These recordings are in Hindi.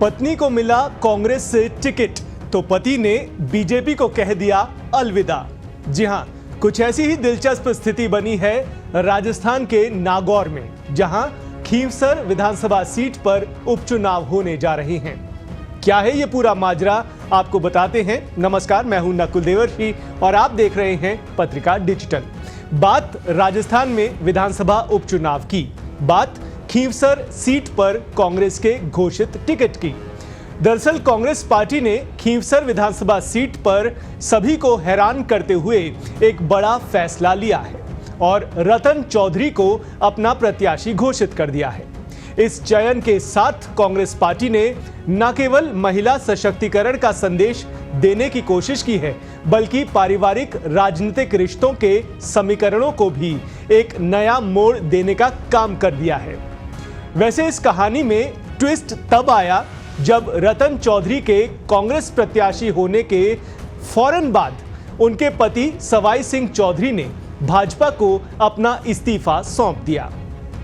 पत्नी को मिला कांग्रेस से टिकट तो पति ने बीजेपी को कह दिया अलविदा। जी हां, कुछ ऐसी ही दिलचस्प स्थिति बनी है राजस्थान के नागौर में, जहां खींवसर विधानसभा सीट पर उपचुनाव होने जा रहे हैं। क्या है ये पूरा माजरा, आपको बताते हैं। नमस्कार, मैं हूं नकुल देवर्षि और आप देख रहे हैं पत्रिका डिजिटल। बात राजस्थान में विधानसभा उपचुनाव की, बात खींवसर सीट पर कांग्रेस के घोषित टिकट की। दरअसल कांग्रेस पार्टी ने खींवसर विधानसभा सीट पर सभी को हैरान करते हुए एक बड़ा फैसला लिया है और रतन चौधरी को अपना प्रत्याशी घोषित कर दिया है। इस चयन के साथ कांग्रेस पार्टी ने न केवल महिला सशक्तिकरण का संदेश देने की कोशिश की है, बल्कि पारिवारिक राजनीतिक रिश्तों के समीकरणों को भी एक नया मोड़ देने का काम कर दिया है। वैसे इस कहानी में ट्विस्ट तब आया जब रतन चौधरी के कांग्रेस प्रत्याशी होने के फौरन बाद उनके पति सवाई सिंह चौधरी ने भाजपा को अपना इस्तीफा सौंप दिया।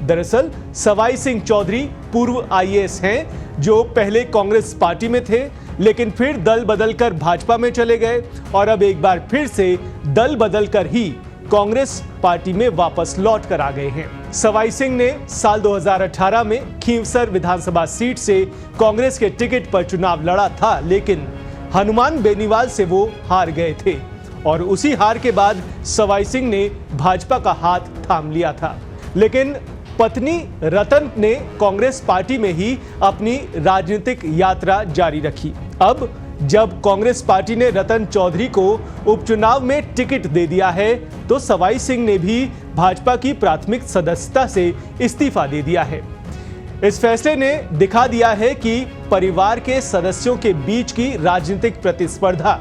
दरअसल सवाई सिंह चौधरी पूर्व आईएएस हैं, जो पहले कांग्रेस पार्टी में थे, लेकिन फिर दल बदलकर भाजपा में चले गए और अब एक बार फिर से दल बदलकर ही कांग्रेस पार्टी में वापस लौट कर आ गए हैं। सवाई सिंह ने साल 2018 में खींवसर विधानसभा सीट से कांग्रेस के टिकट पर चुनाव लड़ा था, लेकिन हनुमान बेनीवाल से वो हार गए थे और उसी हार के बाद सवाई सिंह ने भाजपा का हाथ थाम लिया था। लेकिन पत्नी रतन ने कांग्रेस पार्टी में ही अपनी राजनीतिक यात्रा जारी रखी। अब जब कांग्रेस पार्टी ने रतन चौधरी को उपचुनाव में टिकट दे दिया है, तो सवाई सिंह ने भी भाजपा की प्राथमिक सदस्यता से इस्तीफा दे दिया है। इस फैसले ने दिखा दिया है कि परिवार के सदस्यों के बीच की राजनीतिक प्रतिस्पर्धा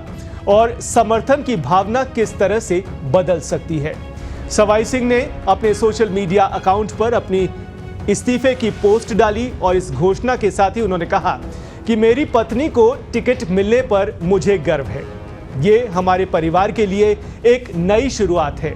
और समर्थन की भावना किस तरह से बदल सकती है। सवाई सिंह ने अपने सोशल मीडिया अकाउंट पर अपनी इस्तीफे की पोस्ट डाली और इस घोषणा के साथ ही उन्होंने कहा कि मेरी पत्नी को टिकट मिलने पर मुझे गर्व है। ये हमारे परिवार के लिए एक नई शुरुआत है।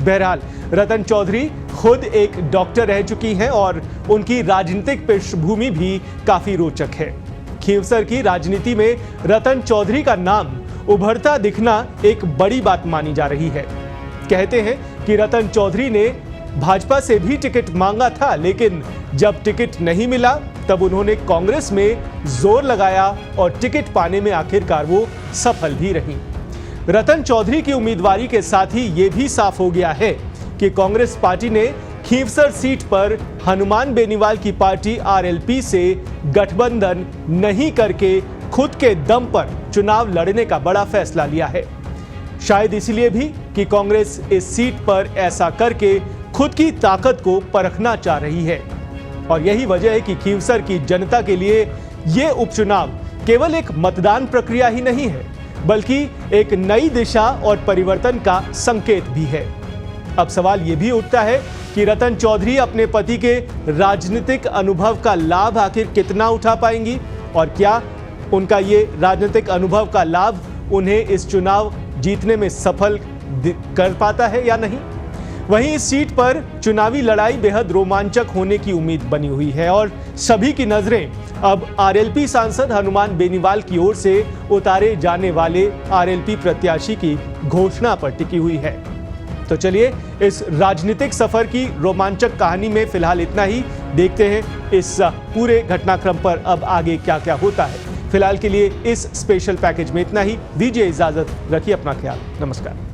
बहरहाल रतन चौधरी खुद एक डॉक्टर रह चुकी हैं और उनकी राजनीतिक पृष्ठभूमि भी काफी रोचक है। खींवसर की राजनीति में रतन चौधरी का नाम उभरता दिखना एक बड़ी बात मानी जा रही है। कहते हैं कि रतन चौधरी ने भाजपा से भी टिकट मांगा था, लेकिन जब टिकट नहीं मिला तब उन्होंने कांग्रेस में जोर लगाया और टिकट पाने में आखिरकार वो सफल भी रही। रतन चौधरी की उम्मीदवारी के साथ ही ये भी साफ हो गया है कि कांग्रेस पार्टी ने खींवसर सीट पर हनुमान बेनीवाल की पार्टी आरएलपी से गठबंधन नहीं करके खुद के दम पर चुनाव लड़ने का बड़ा फैसला लिया है। शायद इसलिए भी कि कांग्रेस इस सीट पर ऐसा करके खुद की ताकत को परखना चाह रही है और यही वजह है कि खींवसर की जनता के लिए यह उपचुनाव केवल एक मतदान प्रक्रिया ही नहीं है, बल्कि एक नई दिशा और परिवर्तन का संकेत भी है। अब सवाल यह भी उठता है कि रतन चौधरी अपने पति के राजनीतिक अनुभव का लाभ आखिर कितना उठा पाएंगी और क्या उनका ये राजनीतिक अनुभव का लाभ उन्हें इस चुनाव जीतने में सफल कर पाता है या नहीं। वहीं इस सीट पर चुनावी लड़ाई बेहद रोमांचक होने की उम्मीद बनी हुई है और सभी की नजरें अब आरएलपी सांसद हनुमान बेनीवाल की ओर से उतारे जाने वाले आरएलपी प्रत्याशी की घोषणा पर टिकी हुई है। तो चलिए इस राजनीतिक सफर की रोमांचक कहानी में फिलहाल इतना ही। देखते हैं इस पूरे घटनाक्रम पर अब आगे क्या क्या होता है। फिलहाल के लिए इस स्पेशल पैकेज में इतना ही। दीजिए इजाजत, रखिए अपना ख्याल। नमस्कार।